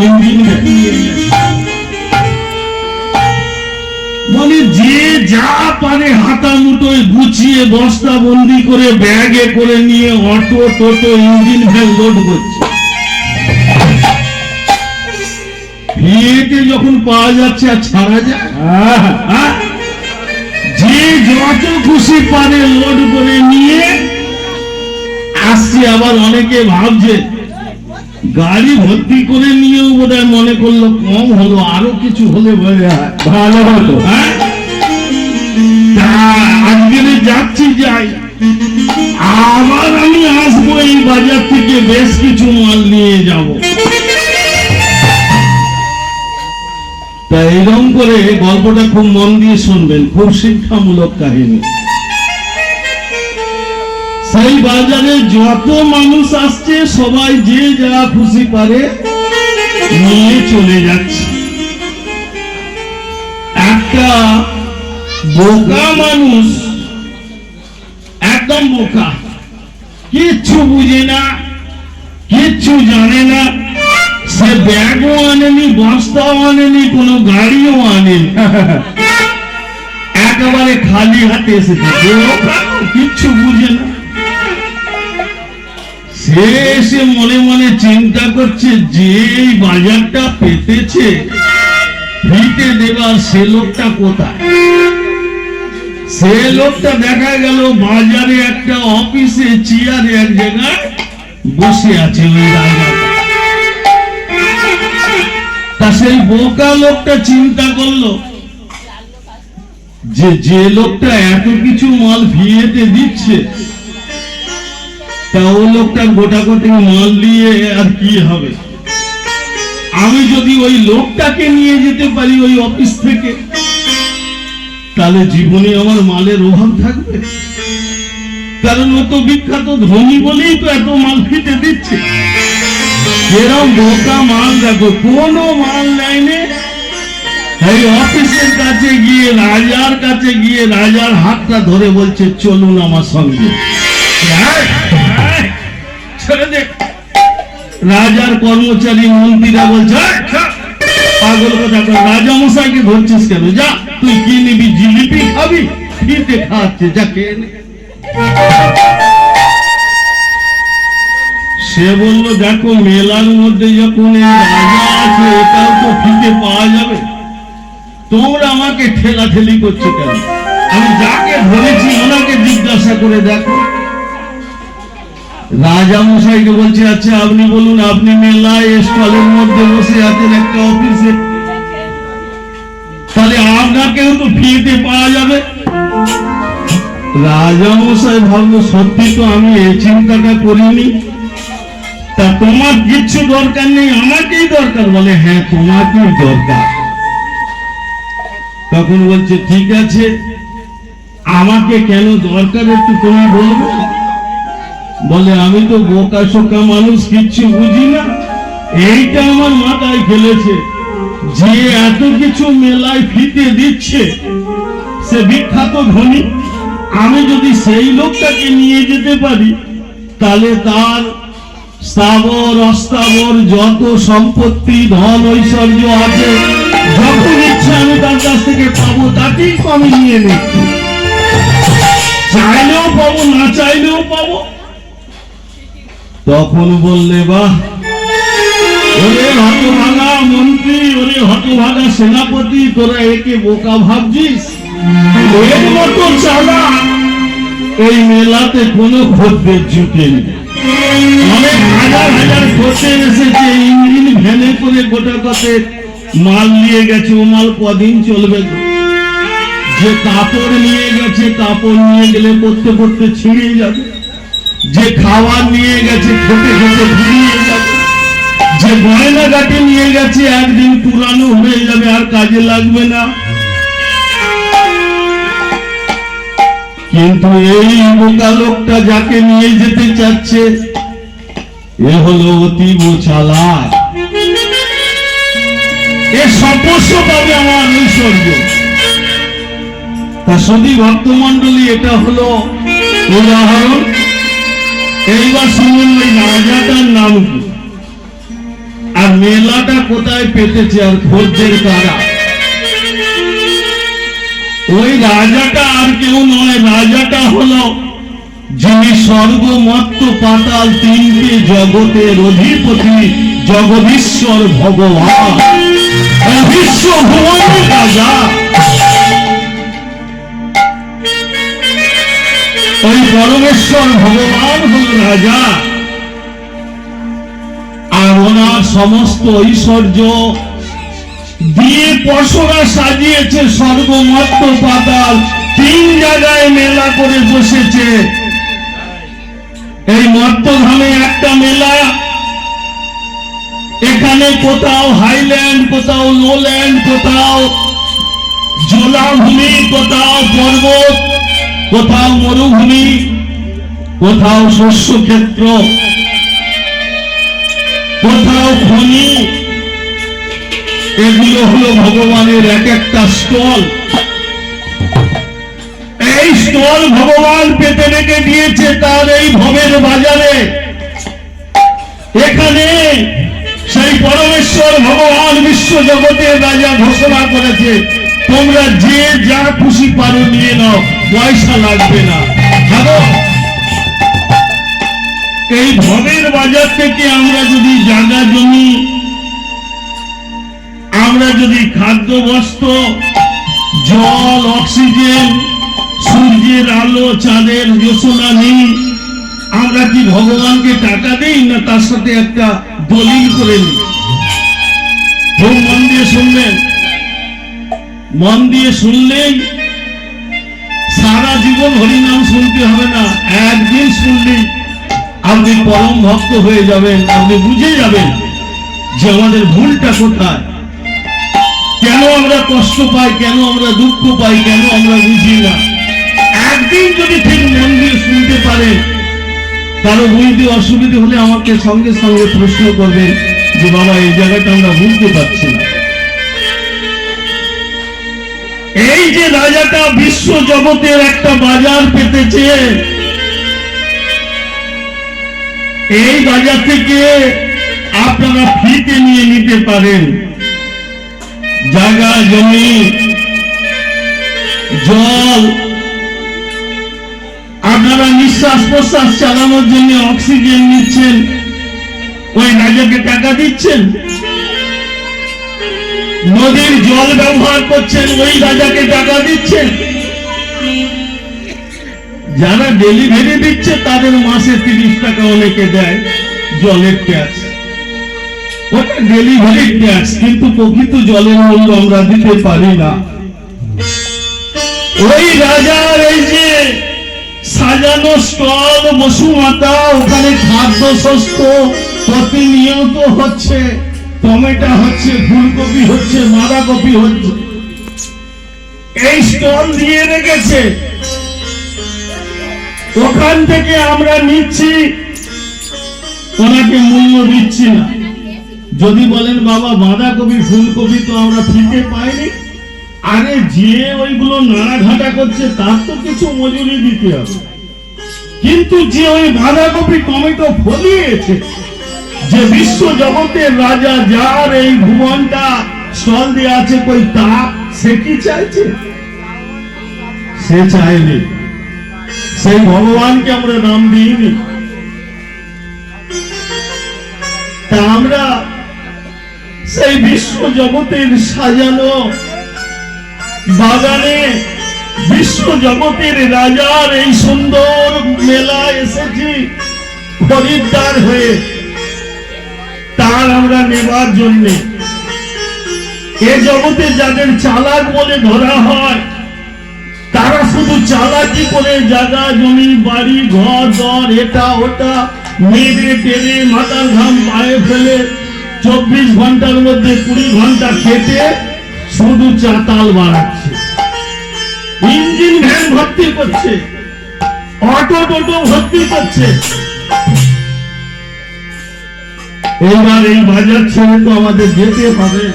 Engine নিয়ে গেছে। মানে যে যা পারে হাতা মুঠোয় গুছিয়ে বস্তা বন্দি করে ব্যাগে করে নিয়ে অটো টোটো ইঞ্জিন ভ্যান লোড করছে। বিয়েতে যখন পাওয়া যাচ্ছে আর ছাড়া যায়, যে যত খুশি পারে লোড করে নিয়ে আসছে। আবার অনেকে ভাবছে গাড়ি ভর্তি করে নিয়েও বোধহয় মনে করলো কম হলো, আরো কিছু হলে ভালো হতো। আজকে যাচ্ছি যাই, আবার আমি আসবো এই বাজার থেকে বেশ কিছু মাল নিয়ে যাব। তা এরকম করে গল্পটা খুব মন দিয়ে শুনবেন, খুব শিক্ষামূলক কাহিনী। সেই বাজারে যত মানুষ আসছে সবাই যে যা খুশি পারে নিয়ে চলে যাচ্ছে। একটা বোকা মানুষ, একদম বোকা, কিচ্ছু বুঝে না, কিচ্ছু জানে না, সে ব্যাগও আনেনি, বস্তাও আনেনি, কোনো গাড়িও আনেনি, একেবারে খালি হাতে এসেছে। কিচ্ছু বুঝে না। সে এসে মনে মনে চিন্তা করছে যে এই বাজারটা পেতেছে ফ্রিতে দেবার সে লোকটা কোথায়। সে লোকটা দেখা গেল বাজারে একটা অফিসে চেয়ারে এক জায়গায় বসে আছে ওই রাজাটা। তা সেই বোকা লোকটা চিন্তা করলো যে লোকটা এত কিছু মাল ফ্রিতে দিচ্ছে, তা ও লোকটা গোটা কোটি মাল দিয়ে আর কি হবে। আমি যদি ওই লোকটাকে নিয়ে যেতে পারি ওই অফিস থেকে, তাহলে জীবনে আমার মালের অভাব থাকবে, কারণ ও তো বিখ্যাত ধনী বলেই তো এত মাল ফ্রিতে দিচ্ছে। এরকম বোকা মাল দেখো, কোনো মাল নেয়নি। এই অফিসের কাছে গিয়ে, রাজার কাছে গিয়ে রাজার হাতটা ধরে বলছে চলুন আমার সঙ্গে। রাজার কর্মচারী মন্ত্রীরা বলছে পাগল কথা, রাজা মশাইকে ধরছিস কেন? যা, তুই কি নিবি? জিলিপি খাবি? ফ্রিতে খাওয়াচ্ছে, যা খেয়ে নে। সে বলল দেখো, মেলার মধ্যে যখন এই রাজা আছে এটাও তো ফ্রিতে পাওয়া যাবে, তোমরা আমাকে ঠেলাঠেলি করছো কেন? আমি যাকে ধরেছি ওনাকে জিজ্ঞাসা করে দেখো। রাজা মশাইকে বলছে আচ্ছা আপনি বলুন, আপনি মেলায় স্টলের মধ্যে বসে আছেন একটা অফিসে, তাহলে আপনাকেও তো ফ্রিতে পাওয়া যাবে। রাজা মশাই ভাবলো সত্যি তো আমি এই চিন্তাটা করিনি। তা তোমার কিচ্ছু দরকার নেই, আমাকেই দরকার? বলে হ্যাঁ তোমাকেই দরকার। তখন বলছে ঠিক আছে, আমাকে কেন দরকার একটু তুমি বলবে? বলে আমি তো বোকা শোকা মানুষ, কিচ্ছু বুঝি না, এইটা আমার মাথায় খেলেছে যে এত কিছু মেলায় ফ্রিতে দিচ্ছে, সে বিখ্যাত ধনী, আমি যদি সেই লোকটাকে নিয়ে যেতে পারি তাহলে তার স্থাবর অস্থাবর যত সম্পত্তি ধন ঐশ্বর্য আছে যখন ইচ্ছা আমি তার কাছ থেকে পাবো, তাকেই আমি নিয়ে নিচ্ছি, চাইলেও পাবো না চাইলেও পাবো। তখন বললে বাহ, ওরে হতভাগা মন্ত্রী, ওরে হতভাগা সেনাপতি, তোরা একে বোকা ভাবছিস? এর মতো চালাক এই মেলাতে কোনো খদ্দের জুটেনি। অনেক হাজার হাজার খদ্দের এসেছে, ইঞ্জিন ভ্যানে করে গোটা কতে মাল নিয়ে গেছে। ও মাল কদিন চলবে? যে কাপড় নিয়ে গেছে, কাপড় নিয়ে গেলে পড়তে পড়তে ছিঁড়ে যাবে। যে খাবার নিয়ে গেছে খেতে খেতে ফুরিয়ে যাবে। যে গয়না গাটি নিয়ে গেছে একদিন পুরানো হয়ে যাবে, আর কাজে লাগবে না। কিন্তু এই বোকা লোকটা যাকে নিয়ে যেতে চাচ্ছে এ হলো অতীব চালাক, এ সর্বস্ব পাবে আমার ঐশ্বর্য। তা শুধু ভক্তমন্ডলী, এটা হলো উদাহরণ। এইবার শুনুন ওই রাজাটার নাম কি। আর মেলাটা কোথায় পেতেছে আর খোঁজের কারা? ওই রাজাটা আর কেউ নয়, রাজাটা হলো যিনি স্বর্গ মর্ত পাতাল তিনটে জগতের অধিপতি জগদীশ্বর ভগবান, বিশ্ব ভুবনের রাজা। ওই পরমেশ্বর ভগবান হল রাজা, আর ওনার সমস্ত ঐশ্বর্য দিয়ে পশরা সাজিয়েছে স্বর্গ মর্ত পাতাল, তিন জায়গায় মেলা করে বসেছে। এই মর্তধামে একটা মেলা, এখানে কোথাও হাইল্যান্ড, কোথাও লোল্যান্ড, কোথাও জলাভূমি, কোথাও পর্বত, কোথাও মরুভূমি, কোথাও শস্য ক্ষেত্র, কোথাও খনি। এগুলো হলো ভগবানের এক একটা স্টল। এই স্টল ভগবান পেতে রেখে দিয়েছে তার এই ভবের বাজারে। এখানে সেই পরমেশ্বর ভগবান বিশ্ব জগতের রাজা ঘোষণা করেছে, তোমরা যে যা খুশি পারো নিয়ে নাও, পয়সা লাগবে না। ভাবো, এই ভবের বাজার থেকে আমরা যদি জায়গা জমি, আমরা যদি খাদ্য বস্ত্র, জল, অক্সিজেন, সূর্যের আলো, চাঁদের জ্যোৎস্না নিই, আমরা কি ভগবানকে টাকা দেই না তার সাথে একটা দলিল করে নিই? খুব মন দিয়ে শুনবেন, মন দিয়ে শুনলেই সারা জীবন হরিনাম শুনতে হবে না, একদিন শুনলেই আপনি পরম ভক্ত হয়ে যাবেন। আপনি বুঝে যাবেন যে আমাদের ভুলটা কোথায়, কেন আমরা কষ্ট পাই, কেন আমরা দুঃখ পাই, কেন আমরা বুঝি না। একদিন যদি ঠিক মন দিয়ে শুনতে পারেন, কারো বুঝতে অসুবিধা হলে আমাকে সঙ্গে সঙ্গে প্রশ্ন করবেন যে বাবা এই জায়গাটা আমরা বুঝতে পারছি না। এই যে রাজাটা বিশ্ব জগতের একটা বাজার পেতেছে, এই বাজার থেকে আপনারা ফ্রিতে নিয়ে নিতে পারেন জায়গা জমি, জল, আপনারা নিঃশ্বাস প্রশ্বাস চালানোর জন্য অক্সিজেন নিচ্ছেন, ওই রাজাকে টাকা দিচ্ছেন। নদীর জল ব্যবহার করছেন, ওই রাজাকে টাকা দিচ্ছেন। যারা ডেলিভারি দিচ্ছে তাদের মাসে 30 টাকা অনেকে দেয় জলের ট্যাক্স, ওটা ডেলিভারি ট্যাক্স, কিন্তু প্রকৃত জলের মূল্য আমরা দিতে পারি না। ওই রাজার এই যে সাজানো স্টল, বসুমাতা, ওখানে খাদ্য শস্য প্রতিনিয়ত হচ্ছে, টমেটো হচ্ছে, ফুলকপি হচ্ছে, বাঁধাকপি হচ্ছে, এই স্টল দিয়ে রেখেছে। ওখান থেকে আমরা নিচ্ছি, ওনাকে মূল্য দিচ্ছি না। যদি বলেন বাবা বাঁধাকপি ফুলকপি তো আমরা ফ্রিতে পাইনি, আরে যে ওইগুলো নাড়াঘাটা করছে তার তো কিছু মজুরি দিতে হবে। কিন্তু যে ওই বাঁধাকপি টমেটো ফলিয়েছে, যে বিশ্ব জগতের রাজা, যার এই ভুবনটা স্টল দিয়ে আছে, কই তা সে কি চাইছে? সে চায়নি। সেই ভগবানকে আমরা নাম দিইনি। তা আমরা সেই বিশ্ব জগতের সাজানো বাগানে বিশ্ব জগতের রাজার এই সুন্দর মেলা এসেছি খরিদ্দার হয়ে, তার আমরা নেবার জন্য। এ জগতে যাদের চালাক বলে ধরা হয়, তারা শুধু চালাকি করে জায়গা জমি বাড়ি ঘর দর এটা ওটা মেরে টেরে মাথার ঘাম পায়ে ফেলে 24 ঘন্টার মধ্যে 20 ঘন্টা খেটে শুধু চাতাল বাড়াচ্ছে, ইঞ্জিন ভ্যান ভর্তি করছে, অটো টোটো ভর্তি করছে। এইবার এই বাজার ছেড়ে তো আমাদের যেতে হবে।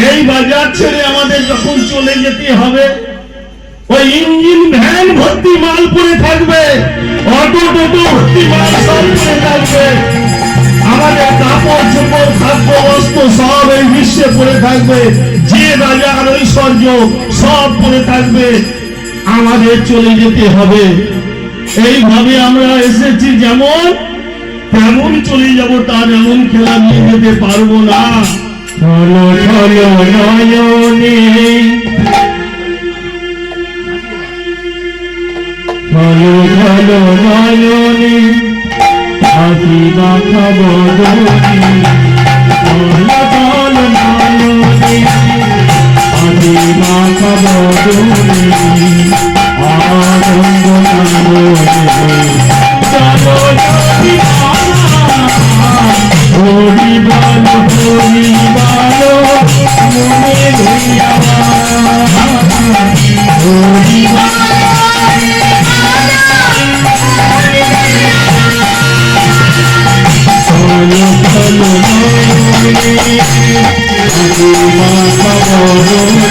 এই বাজার ছেড়ে আমাদের যখন চলে যেতে হবে, ওই ইঞ্জিন ভ্যান ভর্তি মাল পড়ে থাকবে, অটো টোটো ভর্তি মাল সব পড়ে থাকবে। আমাদের কাপড় চোপড় খাদ্য বস্ত্র সব এই বিশ্বে পড়ে থাকবে, যে রাজার ঐশ্বর্য সব পড়ে থাকবে, আমাদের চলে যেতে হবে। এইভাবে আমরা এসেছি যেমন তেমন চলে যাব, তার এমন খেলা নিয়ে যেতে পারবো না। চলো চলো নয়নে, চলো চলো নয়নে, হাসি মাখা বদনে, চলো চলো নয়নে, হাসি মাখা বদনে, আনন্দ নামনে, চলো যদি হরি বলো হরি বলো মনে লইয়া, হরি চলো চলো নয়নে, হাসি মাখা বদনে,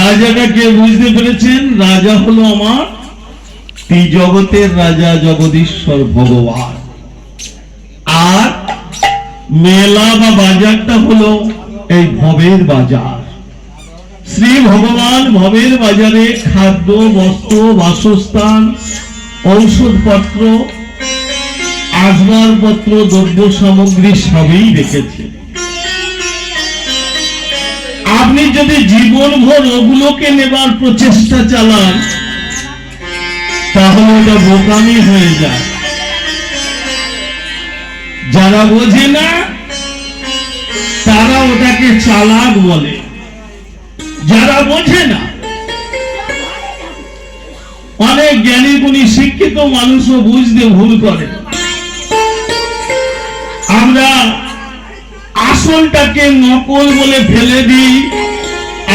রাজাটাকে বুঝতে পেরেছেন? রাজা হলো আমার এই জগতের রাজা জগদীশ্বর ভগবান, আর মেলা বা বাজারটা হলো এই ভবের বাজার। শ্রী ভগবান ভবের বাজারে খাদ্য, বস্ত্র, বাসস্থান, ঔষধপত্র, আসবাবপত্র, দ্রব্য সামগ্রী সবই রেখেছে। আপনি যদি জীবনভর ওগুলোকে নেবার প্রচেষ্টা চালান তাহলে ওটা বোকামি হয়ে যায়। যারা বোঝে না তারা ওটাকে চালাক বলে, যারা বোঝে না, অনেক জ্ঞানী গুণী শিক্ষিত মানুষও বুঝতে ভুল করে। আমরা আসলটাকে নকল বলে ফেলে দিই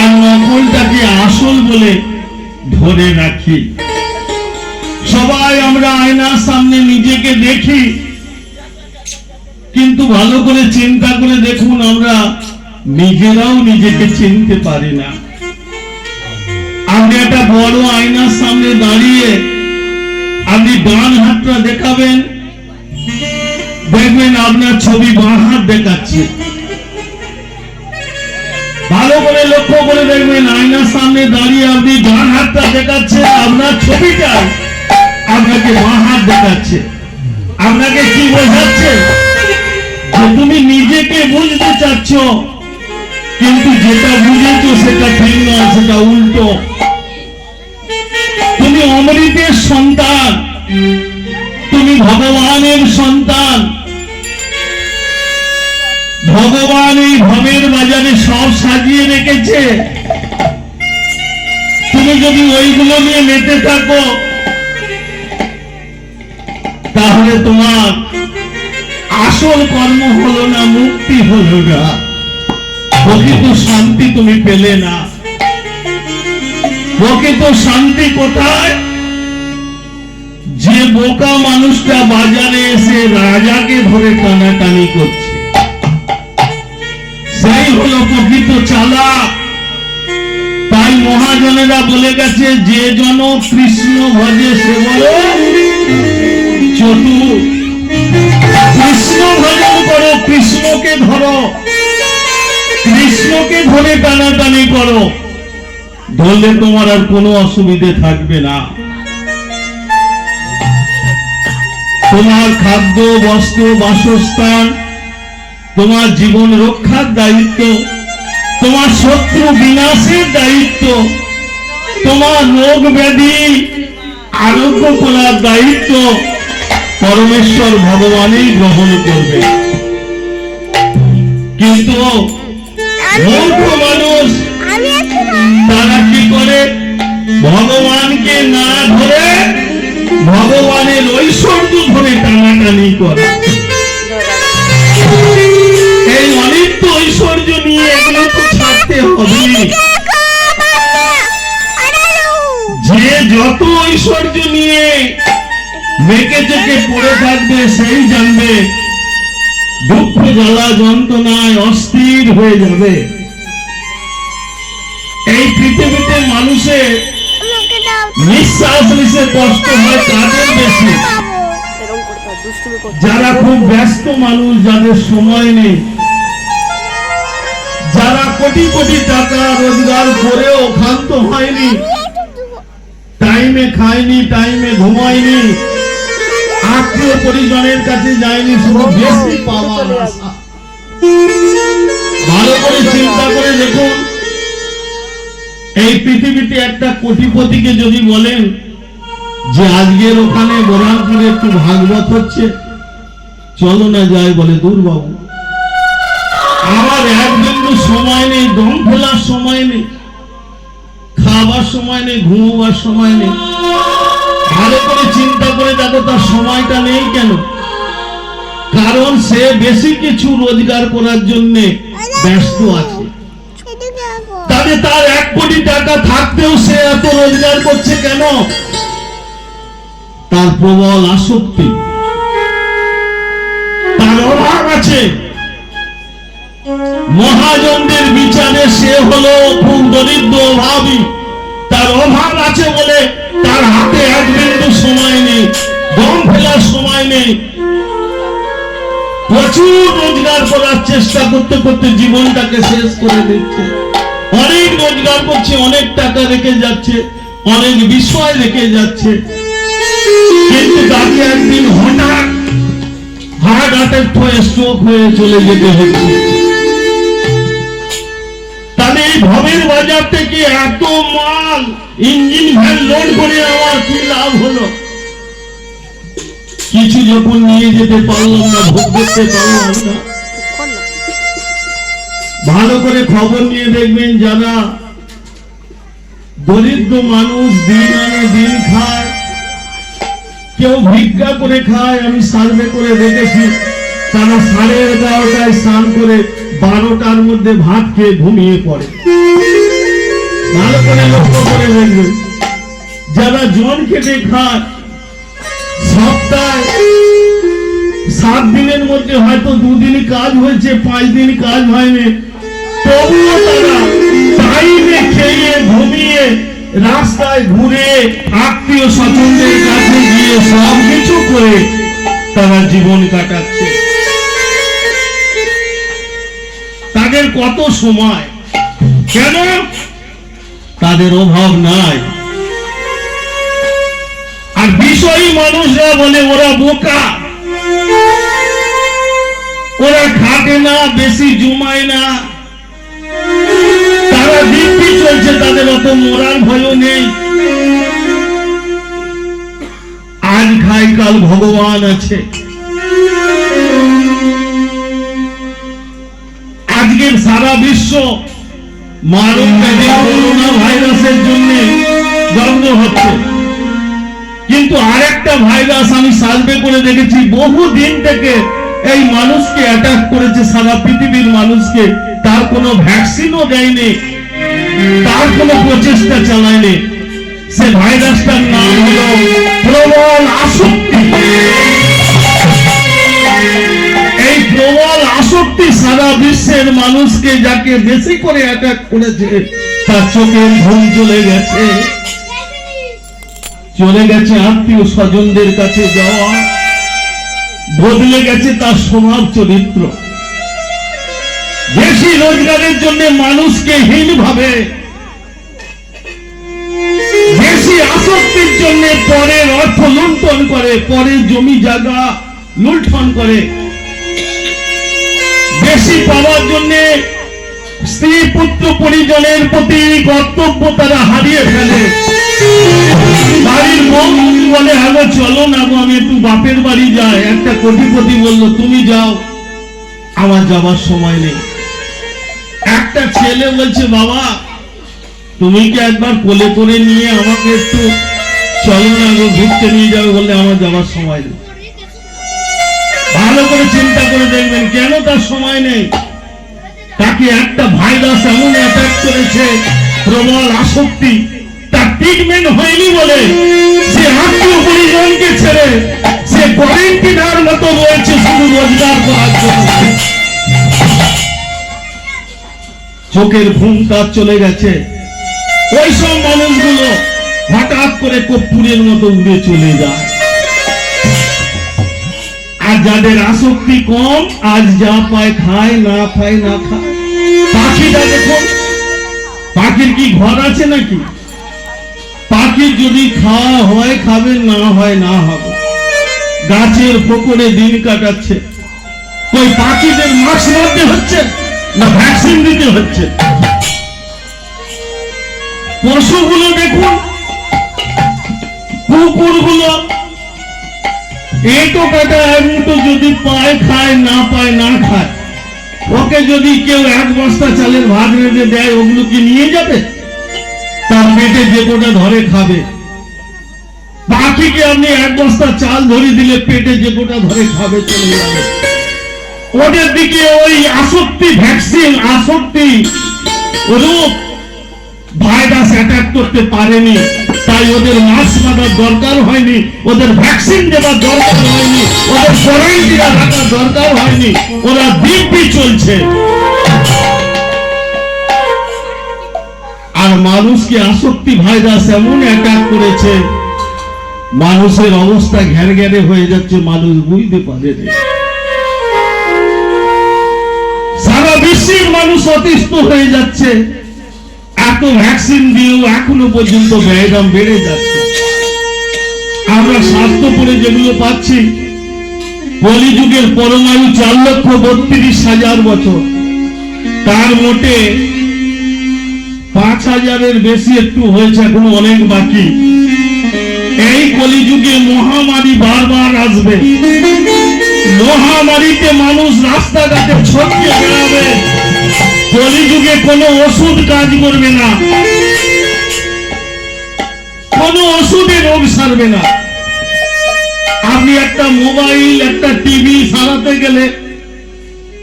আর নকলটাকে আসল বলে ধরে রাখি। সবাই আমরা আয়নার সামনে নিজেকে দেখি, কিন্তু ভালো করে চিন্তা করে দেখুন আমরা নিজেরাও নিজেকে চিনতে পারি না। আপনি একটা বড় আয়নার সামনে দাঁড়িয়ে আপনি ডান হাতটা দেখাবেন, দেখবেন আপনার ছবি বাঁ হাত দেখাচ্ছে। ভালো করে লক্ষ্য করে দেখবেন আয়নার সামনে দাঁড়িয়ে আপনি ডান হাতটা দেখাচ্ছে, আপনার ছবিটা আপনাকে বাঁ হাত দেখাচ্ছে। আপনাকে কি বোঝাচ্ছে? যে তুমি নিজেকে বুঝতে চাচ্ছ, কিন্তু যেটা বুঝেছো সেটা ঠিক নয়, সেটা উল্টো। তুমি অমৃতের সন্তান, তুমি ভগবানের সন্তান। ভগবান এই ভবের বাজারে সব সাজিয়ে রেখেছে। তুমি যদি ওইগুলো নিয়ে মেতে থাকো তাহলে তোমার আসল কর্ম হলো না, মুক্তি হলো না, প্রকৃত শান্তি তুমি পেলে না। প্রকৃত শান্তি কোথায়? যে বোকা মানুষটা বাজারে এসে রাজাকে ধরে টানাটানি করছে, সেই হলো প্রকৃত চালাক। তাই মহাজনেরা বলে গেছে, যে জন কৃষ্ণ ভজে সে বলো চতুর। কৃষ্ণ ভজন করো, কৃষ্ণকে ধরো, কৃষ্ণকে ধরে টানাটানি করো, ধরলে তোমার আর কোনো অসুবিধে থাকবে না। তোমার খাদ্য, বস্ত্র, বাসস্থান, তোমার জীবন রক্ষার দায়িত্ব, তোমার শত্রু বিনাশের দায়িত্ব, তোমার রোগ ব্যাধি আরোগ্য করার দায়িত্ব পরমেশ্বর ভগবানই গ্রহণ করবে। কিন্তু মূর্খ মানুষ তারা কি করে? ভগবানকে না ধরে ভগবানের ঐশ্বর্য ধরে টানাটানি করে। এই অনিত্য ঐশ্বর্য নিয়ে এগুলো তো ছাড়তে হবে। যে যত ঐশ্বর্য নিয়ে মেকে চেকে পড়ে থাকবে সেই জানবে দুঃখ জ্বালা যন্ত্রণায় অস্থির হয়ে যাবে। এই পৃথিবীতে মানুষের নিঃশ্বাস নিতে কষ্ট হয় তাদের বেশি। যারা খুব ব্যস্ত মানুষ, যাদের সময় নেই, যারা কোটি কোটি টাকা রোজগার করেও ক্ষান্ত হয়নি, টাইমে খায়নি, টাইমে ঘুমায়নি, আত্মীয় পরিজনের কাছে যায়নি, শুধু বেশি পাওয়ার আশা। ভালো করে চিন্তা করে দেখুন, এই পৃথিবীতে একটা কোটিপতিকে যদি বলেন যে আজকের ওখানে বোরহানপুরে একটু ভাগবত হচ্ছে, চলো না যাই, বলে দূর বাবু, আমার এক বিন্দু সময় নেই, দম ফেলার সময় নেই, খাবার সময় নেই, ঘুমোবার সময় নেই। ভালো করে চিন্তা করে দেখো তার সময়টা নেই কেন? কারণ সে বেশি কিছু রোজগার করার জন্য ব্যস্ত আছে। তাহলে তার 1 কোটি টাকা থাকতেও সে এত রোজগার করছে কেন? তার প্রবল আসক্তি, তার অভাব আছে। মহাজনদের বিচারে সে হলো খুব দরিদ্র অভাবী, তার অভাব আছে বলে তার হাতে এক বিন্দু সময় নেই, দম ফেলার সময় নেই। প্রচুর রোজগার করার চেষ্টা করতে করতে জীবনটাকে শেষ করে দিচ্ছে। অনেক রোজগার করছে, অনেক টাকা রেখে যাচ্ছে, অনেক বিষয় রেখে যাচ্ছে, কিন্তু তাকে একদিন হঠাৎ হার্ট অ্যাটাক হয়ে স্ট্রোক হয়ে চলে যেতে হচ্ছে। তাহলে এই ভবের বাজার থেকে এত মাল ইঞ্জিন ভ্যান লোড করে আমার কি লাভ হলো? কিছু যখন নিয়ে যেতে পারলাম না, ভোগ করতে পারলাম না। ভালো করে খবর নিয়ে দেখবেন, যারা দরিদ্র মানুষ দিন আনে দিন খায়, কেউ ভিক্ষা করে খায়, আমি সার্ভে করে দেখেছি তারা 11:30টায় স্নান করে 12টার মধ্যে ভাত খেয়ে ঘুমিয়ে পড়ে। ভালো করে লক্ষ্য করে দেখবেন, যারা জন খেটে খায় সপ্তাহে 7 দিনের মধ্যে হয়তো 2 দিন কাজ হয়েছে, 5 দিন কাজ হয়নি, তবুও তারা টাইমে খেয়ে ঘুমিয়ে রাস্তায় ঘুরে আত্মীয় স্বজনদের কাছে গিয়ে সব কিছু করে তারা জীবন কাটাচ্ছে। তাদের কত সময়, কেন? তাদের অভাব নাই। আর বিষয়ী মানুষরা বলে ওরা বোকা, ওরা খাটে না, বেশি জমায় না, তারা দিব্যি চলছে, তাদের অত মোরাল ভয়ও নেই। আজ খাই কাল ভগবান আছে। আজকের সারা বিশ্ব মানব ব্যাধি করোনা ভাইরাসের জন্য দ্বন্দ্ব হচ্ছে, কিন্তু আরেকটা ভাইরাস আমি সার্ভে করে দেখেছি বহু দিন থেকে এই মানুষকে অ্যাটাক করেছে, সারা পৃথিবীর মানুষকে, তার কোনো ভ্যাকসিনও দেয়নি, তার কোনো প্রচেষ্টা চালায়নি। সে ভাইরাসটার নাম হলো প্রবল আসক্তি। এই প্রবল আসক্তি সারা বিশ্বের মানুষকে যাকে বেশি করে অ্যাটাক করেছে, তার চোখের ঘুম চলে গেছে, আত্মীয় স্বজনদের কাছে যাওয়া, বদলে গেছে তার স্বভাব চরিত্র। বেশি রোজগারের জন্য মানুষকে হীন ভাবে, বেশি আসক্তির জন্য পরের অর্থ লুণ্ঠন করে, পরের জমি জায়গা লুণ্ঠন করে, বেশি পাওয়ার জন্য স্ত্রী পুত্র পরিজনের প্রতি কর্তব্য তারা হারিয়ে ফেলে। বাড়ির বউ বলে হ্যাঁ চলো না গো, আমি একটু বাপের বাড়ি যাই। একটা কোটিপতি বললো তুমি যাও, আমার যাবার সময় নেই। একটা ছেলে বলছে বাবা তুমি কি একবার কোলে করে নিয়ে আমাকে একটু চলো না গো, ঘুরতে নিয়ে যাবে, বললে আমার যাবার সময় নেই। ভালো করে চিন্তা করে দেখবেন কেন তার সময় নেই। তাকে একটা ভাইরাস এমন অ্যাটাক করেছে, প্রবল আসক্তি, তার ট্রিটমেন্ট হয়নি বলে সে আত্মীয় পরিজনকে ছেড়ে সে কোয়ারেন্টিনার মতো রয়েছে শুধু রোজগার করার জন্য। চোখের ঘুম তার চলে গেছে। ওই সব মানুষগুলো হঠাৎ করে কর্পূরের মতো উড়ে চলে যায়। আর যাদের আসক্তি কম, আজ যা পায় খায়, না খায় না খায়। পাখিটা দেখুন, পাখির কি ঘর আছে নাকি? পাখির যদি খাওয়া হয় খাবে, না হয় না হবে। গাছের ফোকরে দিন কাটাচ্ছে। ওই পাখিদের মাস্ক মারতে হচ্ছে না ভ্যাকসিন দিতে হচ্ছে? পশুগুলো দেখুন, কুকুরগুলো এটো কাটা এমটো যদি পায় খায়, না পায় না খায়। ওকে যদি কেউ 1 বস্তা চালের ভাত রেঁধে দেয়, ওগুলো কি নিয়ে যাবে? তার পেটে যে কোটা ধরে খাবে। পাখিকে আপনি 1 বস্তা চাল ধরে দিলে পেটে যে কোটা ধরে খাবে, চলে যাবে। ওদের দিকে ওই আসক্তি, ভ্যাকসিন আসক্তি রোগ ভাইরাস অ্যাটাক করতে পারেনি, তাই ওদের মাস্ক বাঁধার দরকার হয়নি, ওদের ভ্যাকসিন দেওয়ার দরকার হয়নি, ওদের কোয়ারেন্টাইনে রাখার দরকার হয়নি। ওরা দিব্যি চলছে। মানুষকে আসক্তি ভাইরাস এমন অ্যাটাক করেছে, মানুষের অবস্থা ঘেরে হয়ে যাচ্ছে, মানুষ বুঝতে পারে না। সারা বিশ্বের মানুষ অতিষ্ঠ হয়ে যাচ্ছে, এত ভ্যাকসিন দিয়েও এখনো পর্যন্ত ব্যয়দাম বেড়ে যাচ্ছে। আমরা স্বাস্থ্য পরে যেগুলো পাচ্ছি, কলিযুগের পরমায়ু 4,32,000 বছর, তার মোটে 5,000-এর বেশি একটু হয়েছে, এখনো অনেক বাকি। এই কলিযুগে মহামারী বারবার আসবে, মহামারীতে মানুষ রাস্তাঘাটে ছটকে বেড়াবে। কলিযুগে কোনো ওষুধ কাজ করবে না, কোনো ওষুধে রোগ সারবে না। আপনি একটা মোবাইল, একটা টিভি সারাতে গেলে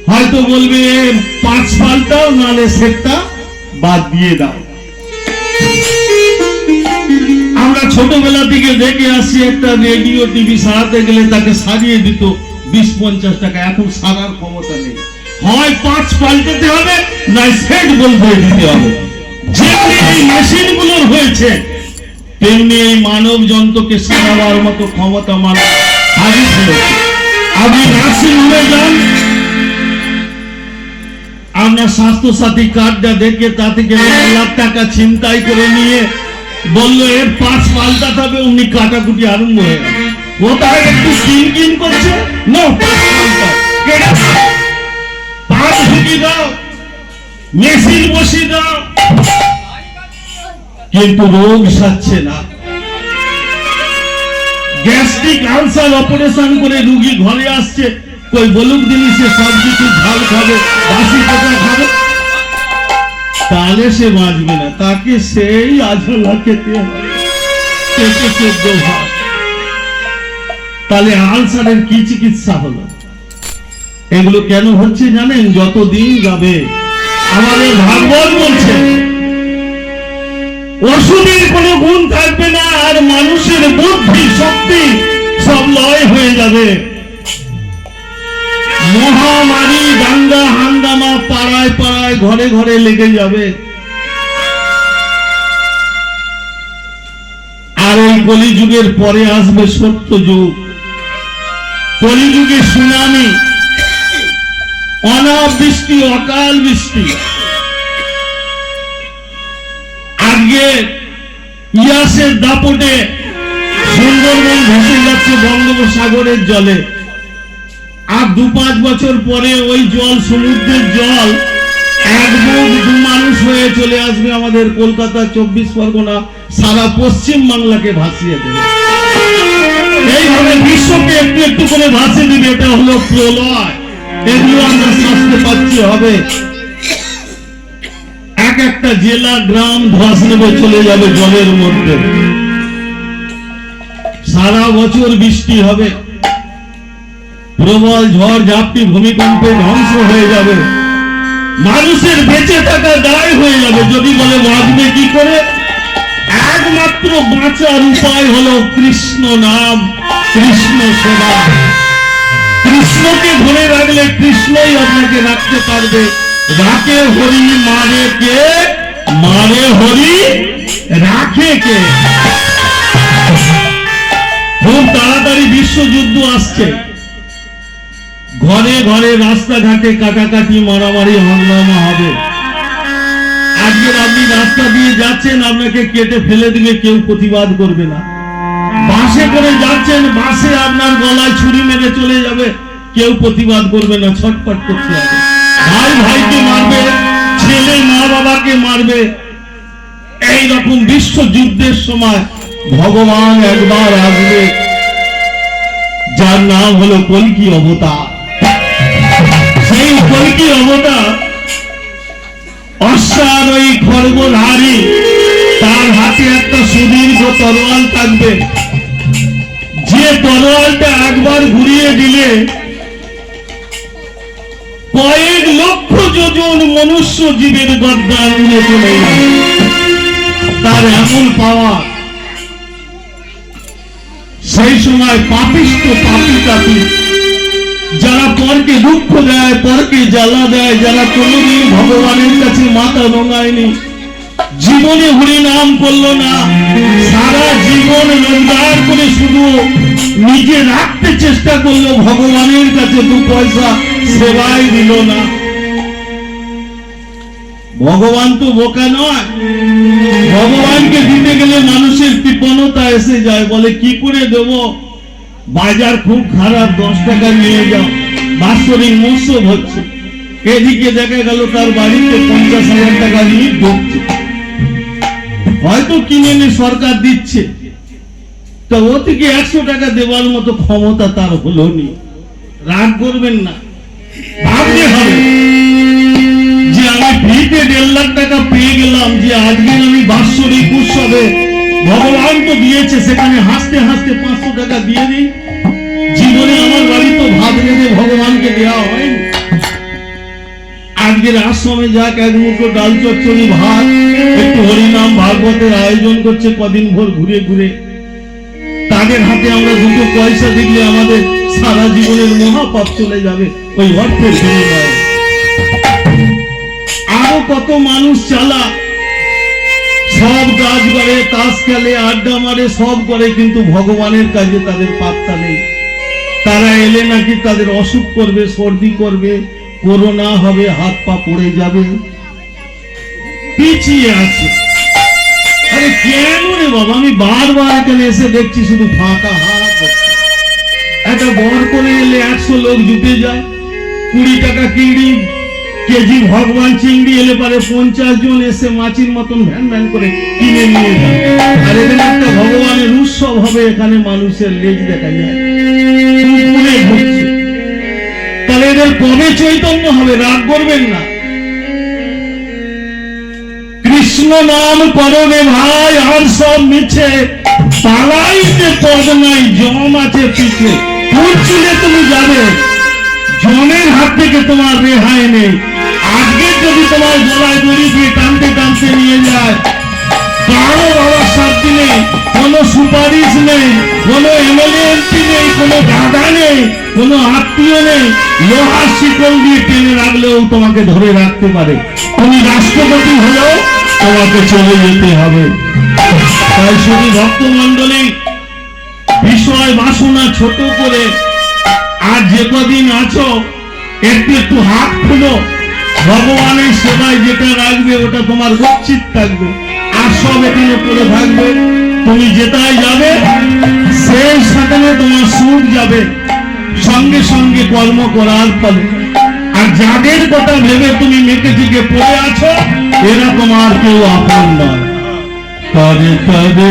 হয়তো বলবে 5 পাল্টাও, নালে সেটটা বাদ দিয়ে দাও। আমরা ছোটবেলা থেকে দেখে আসছি, একটা রেডিও টিভি সারাতে গেলে তাকে সারিয়ে দিত 20-50 টাকা। এখন সারার ক্ষমতা নেই, হয় 5 পাল্টাতে হবে, না সেট বলতে দিতে হবে। যেমনি এই মেশিনগুলোর হয়েছে, তেমনি এই মানব যন্ত্রকে সারাবার মতো ক্ষমতা মানুষ হারিয়ে ফেলেছে। আপনি নার্সিং হোমে যান, আপনার স্বাস্থ্য সাথী কার্ডটা দেখে তা থেকে 1 লাখ টাকা ছিনতাই করে নিয়ে বললো এর 5 পাল্টাতে হবে, উনি কাটাকুটি আরম্ভ হয়ে গেল। কোথায় একটু কিন করছে, না 5 পাল্টা, 5 ঢুকি দাও, মেশিন বসিয়ে দাও, কিন্তু রোগ সারছে না। গ্যাস্ট্রিক আলসার অপারেশন করে রুগী ঘরে আসছে, কই বলুক দিনই সে সব কিছু ঝাল খাবে, বাসি পোকা খাবে, তাহলে সে বাঁচবে না। তাকে সেই আঝালা খেতে হবে, পেটে 14 ভাত। তাহলে আলসারের কি চিকিৎসা হলো? এগুলো কেন হচ্ছে জানেন? যতদিন যাবে, আমাদের ভাগবত বলছে ওষুধের কোনো গুণ থাকবে না, আর মানুষের বুদ্ধি শক্তি সব লয় হয়ে যাবে। মহামারী, দাঙ্গা হাঙ্গামা পাড়ায় পাড়ায় ঘরে ঘরে লেগে যাবে। আর এই কলিযুগের পরে আসবে সত্য যুগ। কলিযুগে সুনামি, অনাবৃষ্টি, অকাল বৃষ্টি। আজকে ইয়াসের দাপটে সুন্দরবন ভেসে যাচ্ছে বঙ্গোপসাগরের জলে, আর 2-5 বছর পরে ওই জল, সমুদ্রের জল 1 বুক 2 মানুষ হয়ে চলে আসবে আমাদের কলকাতা, 24 পরগনা, সারা পশ্চিম বাংলাকে ভাসিয়ে দেবে। এইভাবে বিশ্বকে একটু একটু করে ভাসিয়ে দেবে। এটা হলো প্রলয়। এগুলো আমরা শাস্তে পাচ্ছি হবে। একটা জেলা, গ্রাম ধস নেবে চলে যাবে জলের মধ্যে। সারা বছর বৃষ্টি হবে, প্রবল ঝড় ঝাপটি, ভূমিকম্পে ধ্বংস হয়ে যাবে। মানুষের বেঁচে থাকা দায় হয়ে যাবে। যদি বলে বাঁচবে কি করে? একমাত্র বাঁচার উপায় হলো কৃষ্ণ নাম, কৃষ্ণ সেবা। কৃষ্ণকে ধরে রাখলে কৃষ্ণই আপনাকে রাখতে পারবে। রাখে হরি, মারে কে? মারে হরি, রাখে কে? খুব তাড়াতাড়ি বিশ্বযুদ্ধ আসছে। ঘরে ঘরে রাস্তাঘাটে কাটাকাটি, মারামারি, হাঙ্গামা হবে। আজকের আপনি রাস্তা দিয়ে যাচ্ছেন, আপনাকে কেটে ফেলে দিবে, কেউ প্রতিবাদ করবে না। বাসে করে যাচ্ছেন, বাসে আপনার গলায় ছুরি মেরে চলে যাবে, কেউ প্রতিবাদ করবে না, ছটপট করতে হবে। ভাই ভাইকে মারবে, ছেলে মা বাবাকে মারবে। এই রকম বিশ্বযুদ্ধের সময় ভগবান একবার আসবে, যার নাম হলো কল্কি অবতার। সেই কল্কি অবতার অশ্বারোহী, খড়গধারী, তার হাতে একটা সুদীর্ঘ তরোয়াল থাকবে। যে তরোয়ালটা একবার ঘুরিয়ে দিলে কয়েক লক্ষ যোজন মনুষ্য জীবের গর্দান উড়ে চলে যাবে। তার এমন পাওয়ার। সেই সময় পাপিষ্ঠ, পাপী তাপী, যারা পরকে দুঃখ দেয়, পরকে জ্বালা দেয়, যারা কোনোদিন ভগবানের কাছে মাথা নোঙায়নি, জীবনে হরি নাম করলো না, সারা জীবন রোজগার করে শুধু নিজে রাখতে চেষ্টা করলো, ভগবানের কাছে 2 পয়সা সেবাই দিল না। ভগবান তো বোকা নয়, ভগবানকে দিতে গেলে মানুষের কৃপণতা এসে যায়, বলে কি করে দেব, বাজার খুব খারাপ, 10 টাকা নিয়ে যাও, বাৎসরিক মৎসব হচ্ছে। এদিকে দেখা গেল তার বাড়িতে 50,000 টাকা নিয়ে ঢুকছে, হয়তো কিনে এনে সরকার দিচ্ছে, তো ও থেকে 100 টাকা দেওয়ার মতো ক্ষমতা তার হলো নি। রাগ করবেন না, ভাবতে হবে যে আমি ফ্রিতে 1.5 লাখ টাকা পেয়ে গেলাম, যে আজকে আমি বাৎসরিক উৎসবে ভগবান তো দিয়েছে, সেখানে হাসতে হাসতে 500 টাকা দিয়ে দিই। জীবনে আমার বাড়ি তো ভাত রেঁধে ভগবানকে দেওয়া হয়নি। আজকের আশ্রমে যাক, 1 মুঠো ডাল চচ্চড়ি ভাত, একটু হরিনাম ভাগবতের আয়োজন করছে কদিন ভোর ঘুরে ঘুরে, তাদের হাতে আমরা 2 পয়সা দিলে আমাদের সারা জীবনের মহাপাপ চলে যাবে ওই অর্থের বিনিময়ে। আরো কত মানুষ চালা, সব কাজ করে, তাস খেলে, আড্ডা মারে, সব করে, কিন্তু ভগবানের কাজে তাদের পাত্তা নেই। তারা এলে নাকি তাদের অসুখ করবে, সর্দি করবে, করোনা হবে, হাত পা পড়ে যাবে, পিছিয়ে আছে। আরে কেন রে বাবা, আমি বারবার এখানে এসে দেখছি শুধু ফাঁকা হাত হচ্ছে। একটা বর করে এলে 100 লোক জুটে যায়, 20 টাকা চিংড়ি কেজি ভগবান চিংড়ি এলে পারে 50 জন এসে মাছির মতন ভ্যান ভ্যান করে কিনে নিয়ে যায়। আর এখানে একটা ভগবানের উৎসব হবে, এখানে মানুষের লেজ দেখা যায়, তাহলে এদের কবে চৈতন্য হবে? রাগ করবেন না। কৃষ্ণ নাম করো রে ভাই, আর সব মিছে, পালাইতে পদ নাই, জম আছে পিছে। চুলে তুমি যাবে, জমের হাত থেকে তোমার রেহাই নেই। আজকে যদি তোমার গলায় দড়ি দিয়ে টানতে টানতে নিয়ে যায়, কারো বাবার সাথী নেই, কোনো সুপারিশ নেই, কোনো এমএলএ এমপি নেই, কোনো দাদা নেই, কোনো আত্মীয় নেই, লোহার শিকল দিয়ে টেনে রাখলেও তোমাকে ধরে রাখতে পারে। তুমি রাষ্ট্রপতি হলেও তোমাকে চলে যেতে হবে। তাই শুধু ভক্তমণ্ডলী, বিষয় বাসনা ছোট করে, আর যে কদিন আছো একটু একটু হাত খুলো, ভগবানের সেবায় যেটা রাখবে ওটা তোমার গচ্ছিত থাকবে, আর সব এখানে পড়ে থাকবে। তুমি যেটাই যাবে সেই সাথে তোমার সুখ যাবে, সঙ্গে সঙ্গে কর্ম করার ফলে। আর যাদের কথা ভেবে তুমি মেকে থেকে পড়ে আছো, এরা তোমার কেউ আপন নয়। তবে তবে